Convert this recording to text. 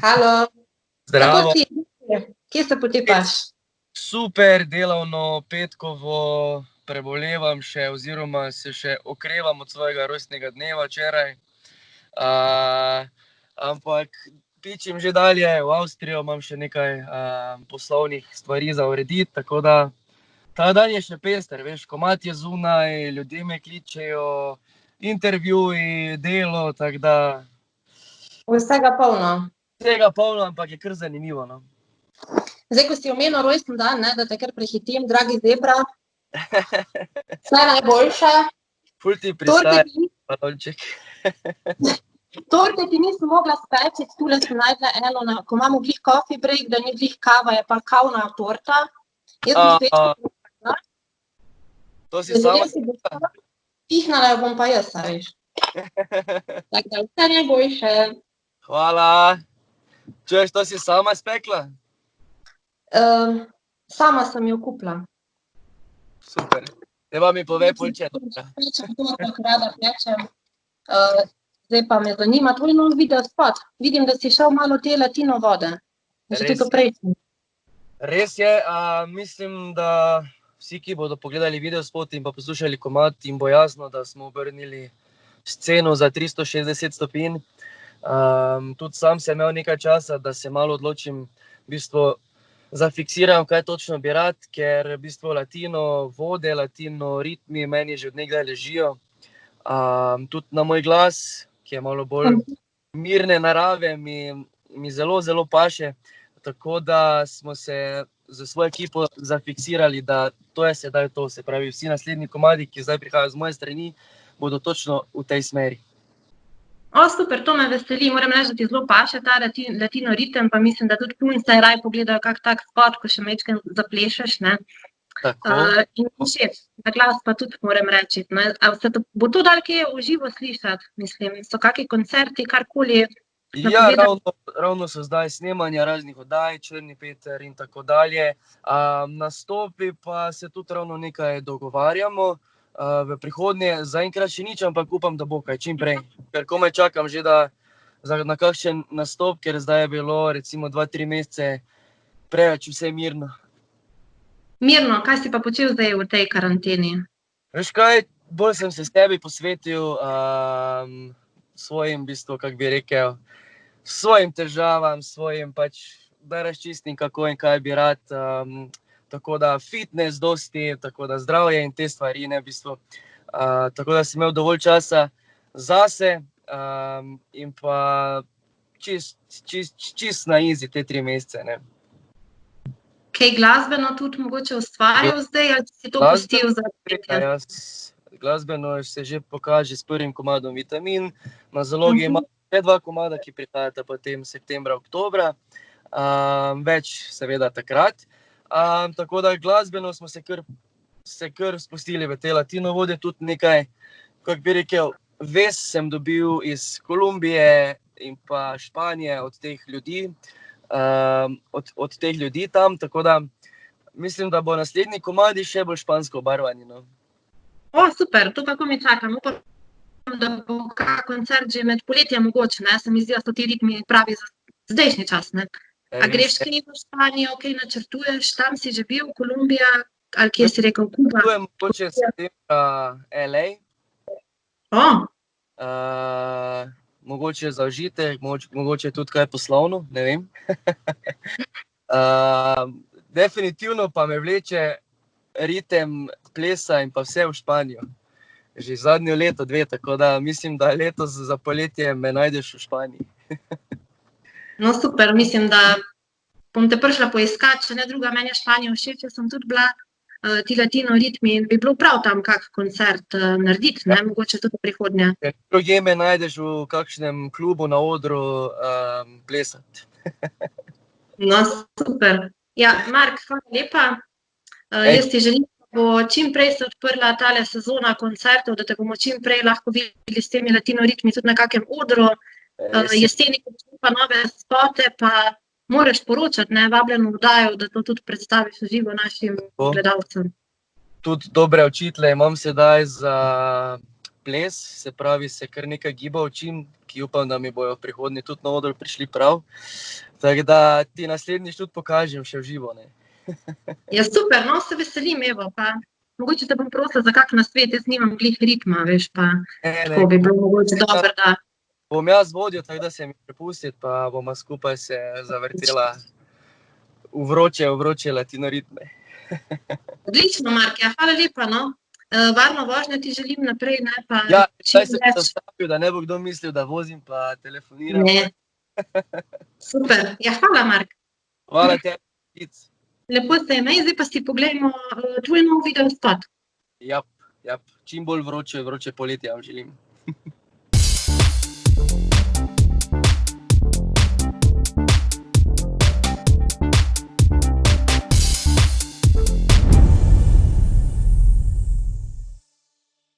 Halo, kako Zdravo, si? Kje se potepaš? super delavno petkovo, prebolevam še oziroma se še okrevam od svojega rojstnega dneva včeraj. Ampak pičim že dalje v Avstrijo, imam še nekaj poslovnih stvari za urediti, tako da ta dan je še pester, veš, komad je zunaj, ljudje me kličejo, intervjuji, delo, tako da Vsega polno. vsega polno, ampak je kar zanimivo, no. Zdaj, ko si omenil rojsten dan, ne, da te kar prehitim, dragi Zebra, vse najboljše. Ful ti Torte pristaja, ti, balonček. torte ti nisem mogla speči, tule sem našla eno, ko imamo glih coffee break, da ni glih kava, je pa kavna torta. Jaz bi spekla, To si sama ljudem si bo pihnala, jo bom pa jaz, a veš. Tako da vse najboljše. Hvala. Čuješ, to si sama spekla? Sama sem jo kupila. Super. Zdaj pa mi povej pol, če je dobra. Pečem torto, ko rada pečem. Zdaj pa me zanima tvoj nov video spot. Vidim, da si šel malo te latino vode. Že Res tudi to prejšnji. Res je, mislim, da vsi, ki bodo pogledali video spot in pa poslušali komad, jim bo jasno, da smo obrnili sceno za 360 stopinj. Tudi sam sem imel nekaj časa, da se malo odločim, v bistvu zafiksiram, kaj točno bi rad, ker v bistvu latino vode, latino ritmi meni že od nekdaj ležijo. Tudi na moj glas, ki je malo bolj mirne narave, mi zelo, zelo paše. Tako da smo se z svojo ekipo zafiksirali, da to je sedaj to. Se pravi, vsi naslednji komadi, ki zdaj prihajajo z moje strani, bodo točno v tej smeri. Super, to me veseli. Moram reči, da ti zelo paše ta latino ritem, pa mislim, da tudi punce raj pogledajo kak tak spot, ko še majčkeno zaplešeš, ne. Tako. In všeč, na glas pa tudi moram reči, ne. A bo to dal kje v živo slišati, mislim, so kaki koncerti, karkoli? Ja, ravno so zdaj snemanja raznih oddaj, Črni Peter in tako dalje. Nastopi pa se tudi ravno nekaj dogovarjamo. V prihodnje zaenkrat še nič, ampak upam, da bo kaj čim prej. Ker komaj čakam že na kakšen nastop, ker zdaj je bilo recimo 2-3 mesece preveč vse mirno. Mirno, kaj si pa počel zdaj v tej karanteni? Veš kaj, bolj sem se s tebi posvetil svojim, v bistvu, kako bi rekel, svojim težavam, svojim pač, da razčistim, kako in kaj bi rad. Tako da fitness dosti, tako da zdravje in te stvari, ne, v bistvu. Tako da sem imel dovolj časa zase in pa čist na easy te 3 mesece, ne. Kaj glasbeno tudi mogoče ustvarjal zdaj, ali si to pustil za petje? Glasbeno se že pokaže s prvim komadom Vitamin. Na zalogi imam še 2 komada, ki prihajata potem septembra, oktobra. Več seveda takrat. Tako da glasbeno smo se kar spustili v te latino vode, tudi nekaj, kako bi rekel, vez sem dobil iz Kolumbije in pa Španije od teh ljudi. Od teh ljudi tam, tako da mislim, da bo naslednji komadi še bolj špansko obarvani, no. Super, to pa komaj čakam. Upam, da bo kak koncert že med poletjem mogoče, ne, se mi zdi, da so ti ritmi pravi za zdajšnji čas, ne. A greš kaj v Španijo, kaj načrtuješ, tam si že bil, Kolumbija, ali kje si rekel, Kuba? Načrtujem mogoče septembra LA. Mogoče za užitek, mogoče tudi kaj poslovno, ne vem. Definitivno pa me vleče ritem plesa in pa vse v Španijo. Že zadnjo leto, 2, tako da mislim, da letos za poletje me najdeš v Španiji. No, super, mislim, da bom te prišla poiskat, če ne druga, meni je Španija všeč, jaz sem tudi bila, ti latino ritmi, in bi bilo prav tam kak koncert narediti, ne, mogoče tudi v prihodnje. Drugje me najdeš v kakšnem klubu na odru plesati. No, super. Ja, Mark, hvala lepa. Jaz ti želim, da bo čim prej se odprla tale sezona koncertov, da te bomo čim prej lahko videli s temi latino ritmi tudi na kakem odru. Jeseni pa nove spote, pa moraš poročati, ne, vabljeno oddajo, da to tudi predstaviš v živo našim gledalcem. Tudi dobre učitelje imam sedaj za ples, se pravi, se kar nekaj giba učim, ki upam, da mi bojo v prihodnje tudi na oder prišli prav. Tako da ti naslednjič tudi pokažem še v živo, ne. Ja, super, no, se veselim, evo, pa mogoče te bom prosila za kak nasvet, jaz nimam glih ritma, veš, pa tako bi bilo mogoče dobro, da... Bom jaz vodil, tako da se mi prepustiti, pa bomo skupaj se zavrtela v vroče latino ritme. Odlično, Mark, ja, hvala lepa, no. Varno vožnjo ti želim naprej, ne, pa Ja, čim zdaj sem več. zastavil, da ne bo kdo mislil, da vozim pa telefoniram. Ne. Super, ja, hvala, Mark. Hvala tebi. Lepo se je imej, zdaj pa si poglejmo tvoj nov video spot. Jap, čim bolj vroče poletje vam želim.